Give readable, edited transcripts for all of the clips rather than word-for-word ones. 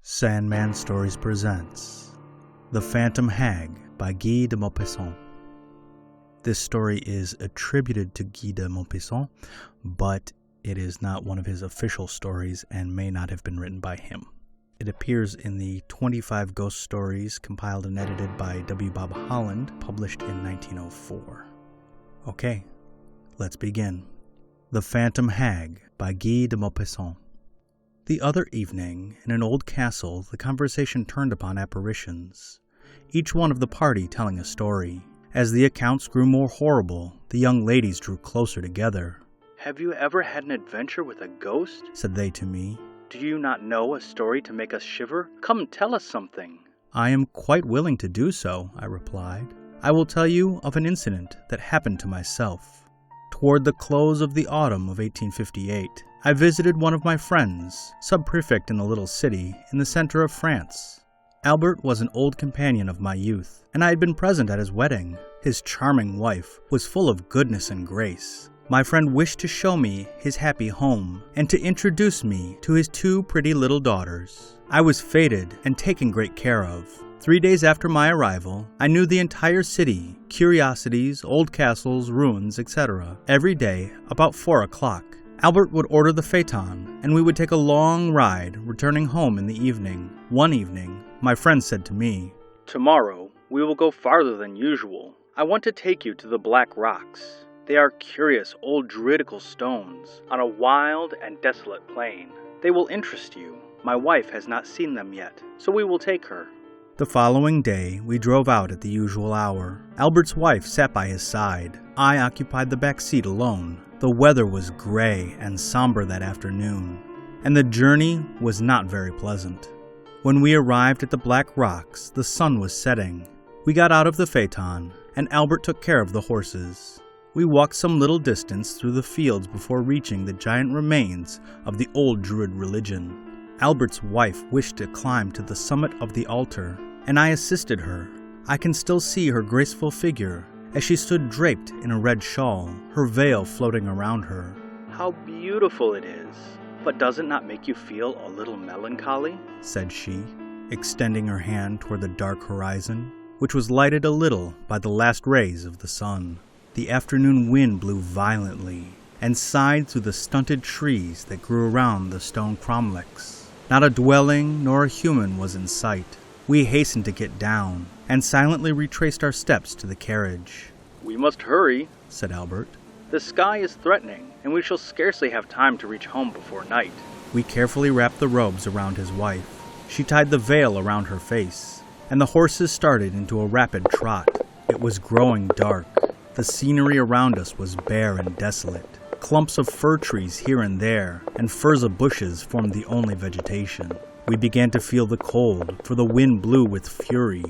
Sandman Stories presents The Phantom Hag by Guy De Maupassant. This story is attributed to Guy De Maupassant, but it is not one of his official stories and may not have been written by him. It appears in the 25 Ghost Stories compiled and edited by W. Bob Holland, published in 1904. Okay, let's begin. The Phantom Hag by Guy De Maupassant. The other evening, in an old castle, the conversation turned upon apparitions, each one of the party telling a story. As the accounts grew more horrible, the young ladies drew closer together. "Have you ever had an adventure with a ghost?" said they to me. "Do you not know a story to make us shiver? Come tell us something." I am quite willing to do so, I replied. I will tell you of an incident that happened to myself. Toward the close of the autumn of 1858, I visited one of my friends, sub-prefect in a little city in the center of France. Albert was an old companion of my youth, and I had been present at his wedding. His charming wife was full of goodness and grace. My friend wished to show me his happy home, and to introduce me to his two pretty little daughters. I was feted and taken great care of. 3 days after my arrival, I knew the entire city, curiosities, old castles, ruins, etc. Every day, about 4 o'clock. Albert would order the phaeton, and we would take a long ride, returning home in the evening. One evening, my friend said to me, "Tomorrow, we will go farther than usual. I want to take you to the Black Rocks. They are curious old druidical stones on a wild and desolate plain. They will interest you. My wife has not seen them yet, so we will take her." The following day, we drove out at the usual hour. Albert's wife sat by his side. I occupied the back seat alone. The weather was gray and somber that afternoon, and the journey was not very pleasant. When we arrived at the Black Rocks, the sun was setting. We got out of the phaeton, and Albert took care of the horses. We walked some little distance through the fields before reaching the giant remains of the old Druid religion. Albert's wife wished to climb to the summit of the altar, and I assisted her. I can still see her graceful figure as she stood draped in a red shawl, her veil floating around her. "How beautiful it is! But does it not make you feel a little melancholy?" said she, extending her hand toward the dark horizon, which was lighted a little by the last rays of the sun. The afternoon wind blew violently and sighed through the stunted trees that grew around the stone cromlechs. Not a dwelling nor a human was in sight. We hastened to get down, and silently retraced our steps to the carriage. "We must hurry," said Albert. "The sky is threatening, and we shall scarcely have time to reach home before night." We carefully wrapped the robes around his wife. She tied the veil around her face, and the horses started into a rapid trot. It was growing dark. The scenery around us was bare and desolate. Clumps of fir trees here and there, and furze bushes formed the only vegetation. We began to feel the cold, for the wind blew with fury.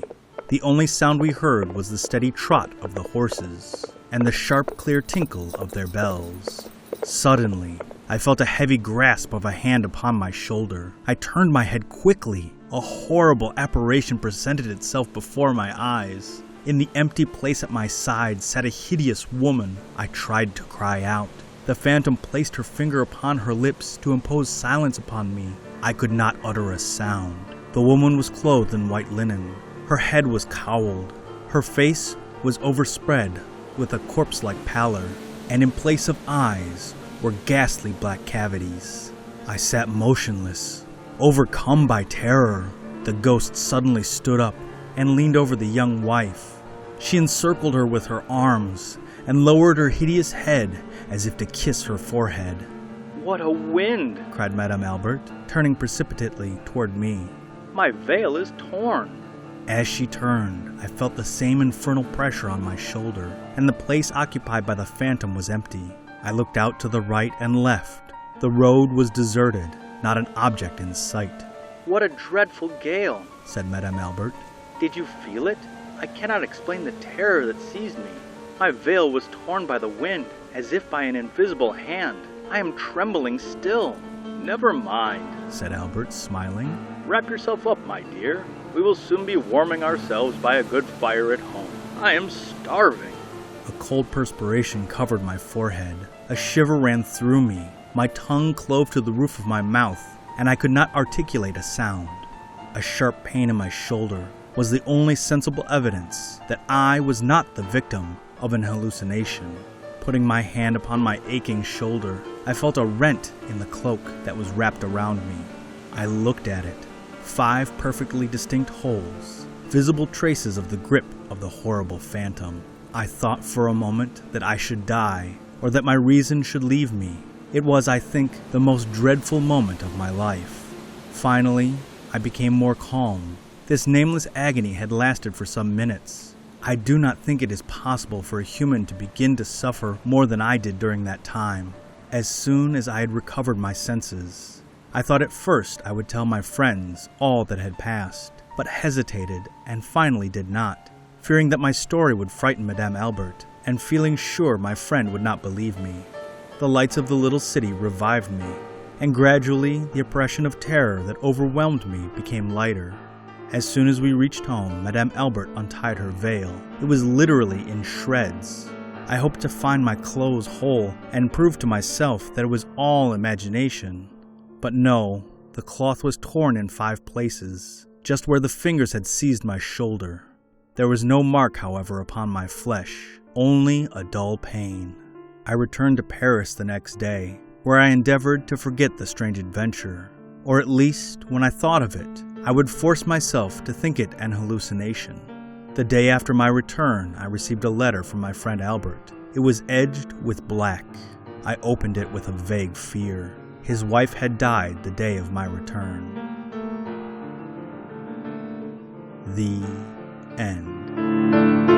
The only sound we heard was the steady trot of the horses, and the sharp, clear tinkle of their bells. Suddenly, I felt a heavy grasp of a hand upon my shoulder. I turned my head quickly. A horrible apparition presented itself before my eyes. In the empty place at my side sat a hideous woman. I tried to cry out. The phantom placed her finger upon her lips to impose silence upon me. I could not utter a sound. The woman was clothed in white linen. Her head was cowled. Her face was overspread with a corpse-like pallor, and in place of eyes were ghastly black cavities. I sat motionless, overcome by terror. The ghost suddenly stood up and leaned over the young wife. She encircled her with her arms and lowered her hideous head as if to kiss her forehead. "What a wind!" cried Madame Albert, turning precipitately toward me. "My veil is torn." As she turned, I felt the same infernal pressure on my shoulder, and the place occupied by the phantom was empty. I looked out to the right and left. The road was deserted, not an object in sight. "What a dreadful gale," said Madame Albert. "Did you feel it? I cannot explain the terror that seized me. My veil was torn by the wind, as if by an invisible hand. I am trembling still." "Never mind," said Albert, smiling. "Wrap yourself up, my dear. We will soon be warming ourselves by a good fire at home. I am starving." A cold perspiration covered my forehead. A shiver ran through me. My tongue clove to the roof of my mouth, and I could not articulate a sound. A sharp pain in my shoulder was the only sensible evidence that I was not the victim of an hallucination. Putting my hand upon my aching shoulder, I felt a rent in the cloak that was wrapped around me. I looked at it. 5 perfectly distinct holes, visible traces of the grip of the horrible phantom. I thought for a moment that I should die, or that my reason should leave me. It was, I think, the most dreadful moment of my life. Finally, I became more calm. This nameless agony had lasted for some minutes. I do not think it is possible for a human to begin to suffer more than I did during that time. As soon as I had recovered my senses, I thought at first I would tell my friends all that had passed, but hesitated and finally did not, fearing that my story would frighten Madame Albert, and feeling sure my friend would not believe me. The lights of the little city revived me, and gradually the oppression of terror that overwhelmed me became lighter. As soon as we reached home, Madame Albert untied her veil. It was literally in shreds. I hoped to find my clothes whole and prove to myself that it was all imagination. But no, the cloth was torn in 5 places, just where the fingers had seized my shoulder. There was no mark, however, upon my flesh, only a dull pain. I returned to Paris the next day, where I endeavored to forget the strange adventure, or at least, when I thought of it, I would force myself to think it an hallucination. The day after my return, I received a letter from my friend Albert. It was edged with black. I opened it with a vague fear. His wife had died the day of my return. The end.